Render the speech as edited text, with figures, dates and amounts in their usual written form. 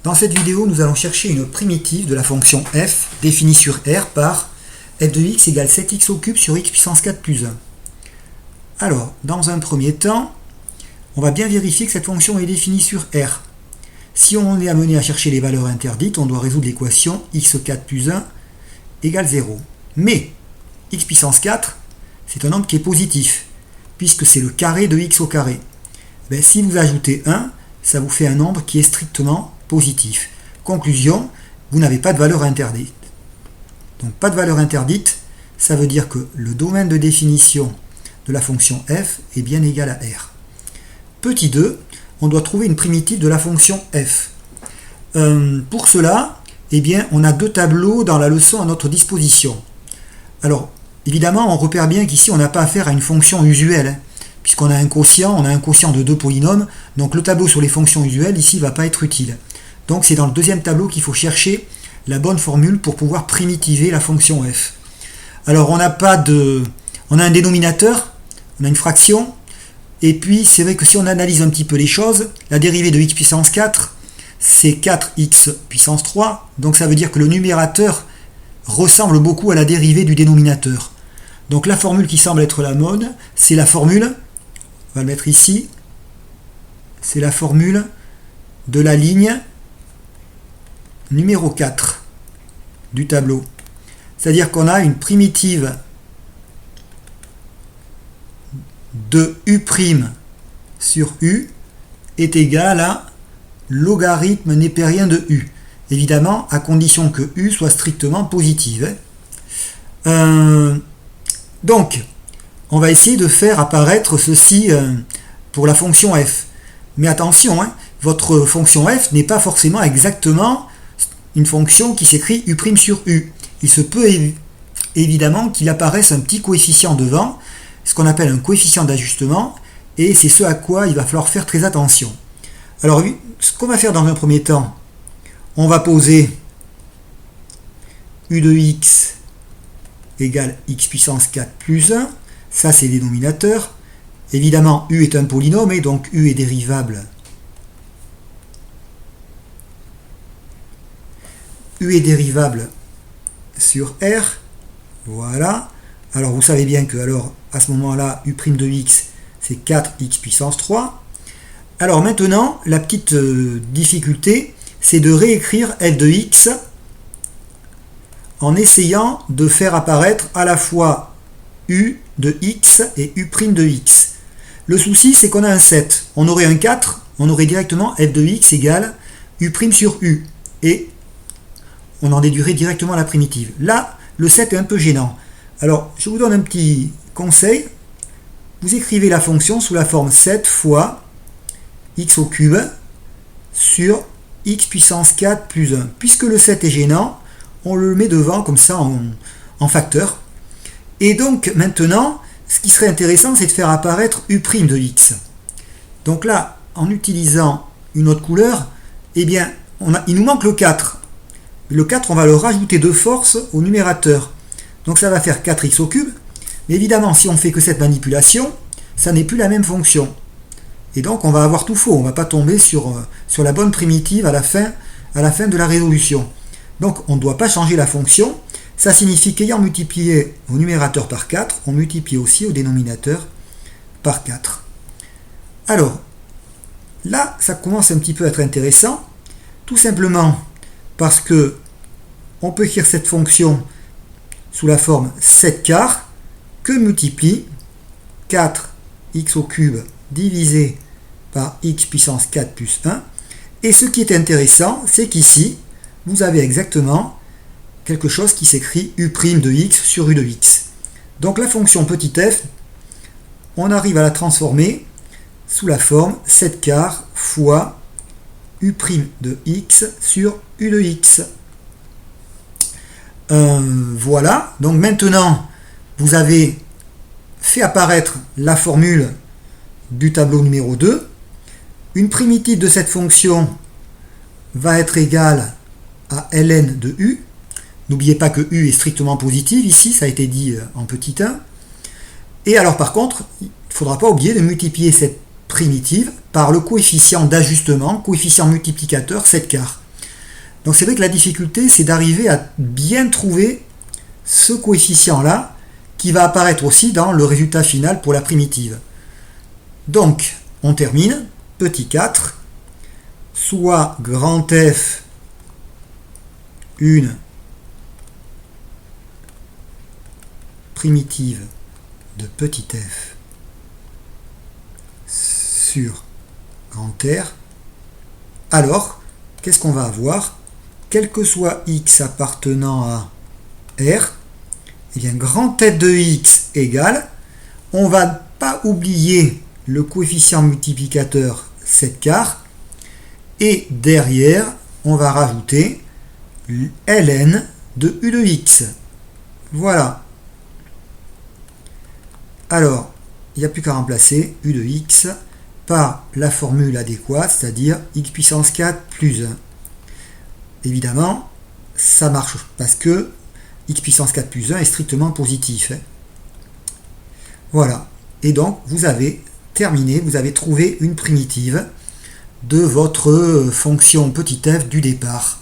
Dans cette vidéo, nous allons chercher une primitive de la fonction f définie sur R par f de x égale 7x au cube sur x puissance 4 plus 1. Alors, dans un premier temps, on va bien vérifier que cette fonction est définie sur R. Si on est amené à chercher les valeurs interdites, on doit résoudre l'équation x4 plus 1 égale 0. Mais x puissance 4, c'est un nombre qui est positif, puisque c'est le carré de x au carré. Si vous ajoutez 1, ça vous fait un nombre qui est strictement positif. Conclusion, vous n'avez pas de valeur interdite. Donc pas de valeur interdite, ça veut dire que le domaine de définition de la fonction f est bien égal à R. Petit 2, on doit trouver une primitive de la fonction f. Pour cela, on a deux tableaux dans la leçon à notre disposition. Alors, évidemment, on repère bien qu'ici, on n'a pas affaire à une fonction usuelle, puisqu'on a un quotient de deux polynômes, donc le tableau sur les fonctions usuelles, ici, ne va pas être utile. Donc, c'est dans le deuxième tableau qu'il faut chercher la bonne formule pour pouvoir primitiver la fonction f. Alors, on a un dénominateur, on a une fraction, et puis, c'est vrai que si on analyse un petit peu les choses, la dérivée de x puissance 4, c'est 4x puissance 3, donc ça veut dire que le numérateur ressemble beaucoup à la dérivée du dénominateur. Donc la formule qui semble être la mode, c'est la formule, on va le mettre ici, c'est la formule de la ligne numéro 4 du tableau. C'est-à-dire qu'on a une primitive de u' sur u est égale à logarithme népérien de u. Évidemment, à condition que u soit strictement positive. Donc, on va essayer de faire apparaître ceci pour la fonction f. Mais attention, votre fonction f n'est pas forcément exactement une fonction qui s'écrit u' sur u. Il se peut évidemment qu'il apparaisse un petit coefficient devant, ce qu'on appelle un coefficient d'ajustement, et c'est ce à quoi il va falloir faire très attention. Alors, ce qu'on va faire dans un premier temps, on va poser u de x égale x puissance 4 plus 1, ça c'est le dénominateur. Évidemment, u est un polynôme, et donc u est dérivable. U est dérivable sur R, voilà. Alors vous savez bien que à ce moment-là, u' de x, c'est 4x puissance 3. Alors maintenant, la petite difficulté, c'est de réécrire f de x en essayant de faire apparaître à la fois u de x et u' de x. Le souci, c'est qu'on a un 7. On aurait un 4, on aurait directement f de x égale u' sur u. Et on en déduirait directement la primitive. Là, le 7 est un peu gênant. Alors, je vous donne un petit conseil. Vous écrivez la fonction sous la forme 7 fois x au cube sur x puissance 4 plus 1. Puisque le 7 est gênant, on le met devant comme ça en facteur. Et donc maintenant, ce qui serait intéressant, c'est de faire apparaître u' de x. Donc là, en utilisant une autre couleur, il nous manque le 4. Le 4, on va le rajouter de force au numérateur. Donc ça va faire 4x au cube. Mais évidemment, si on fait que cette manipulation, ça n'est plus la même fonction. Et donc on va avoir tout faux. On ne va pas tomber sur la bonne primitive à la fin de la résolution. Donc on ne doit pas changer la fonction. Ça signifie qu'ayant multiplié au numérateur par 4, on multiplie aussi au dénominateur par 4. Alors, là, ça commence un petit peu à être intéressant. Tout simplement parce que on peut écrire cette fonction sous la forme 7 quarts que multiplie 4x au cube divisé par x puissance 4 plus 1. Et ce qui est intéressant, c'est qu'ici, vous avez exactement quelque chose qui s'écrit u' de x sur u de x. Donc la fonction petit f, on arrive à la transformer sous la forme 7 quarts fois u' de x sur u de x. Voilà, donc maintenant vous avez fait apparaître la formule du tableau numéro 2. Une primitive de cette fonction va être égale à ln de u. N'oubliez pas que u est strictement positive, ici ça a été dit en petit 1. Et alors par contre, il ne faudra pas oublier de multiplier cette primitive par le coefficient d'ajustement, coefficient multiplicateur 7 quarts. Donc c'est vrai que la difficulté, c'est d'arriver à bien trouver ce coefficient-là qui va apparaître aussi dans le résultat final pour la primitive. Donc, on termine, petit 4, soit grand F une primitive de petit f sur grand R, alors, qu'est-ce qu'on va avoir? Quel que soit x appartenant à R, eh bien, grand F de x égale, on ne va pas oublier le coefficient multiplicateur 7 quarts, et derrière, on va rajouter ln de u de x. Voilà. Alors, il n'y a plus qu'à remplacer u de x par la formule adéquate, c'est-à-dire x puissance 4 plus 1. Évidemment, ça marche parce que x puissance 4 plus 1 est strictement positif. Voilà. Et donc, vous avez terminé, vous avez trouvé une primitive de votre fonction petit f du départ.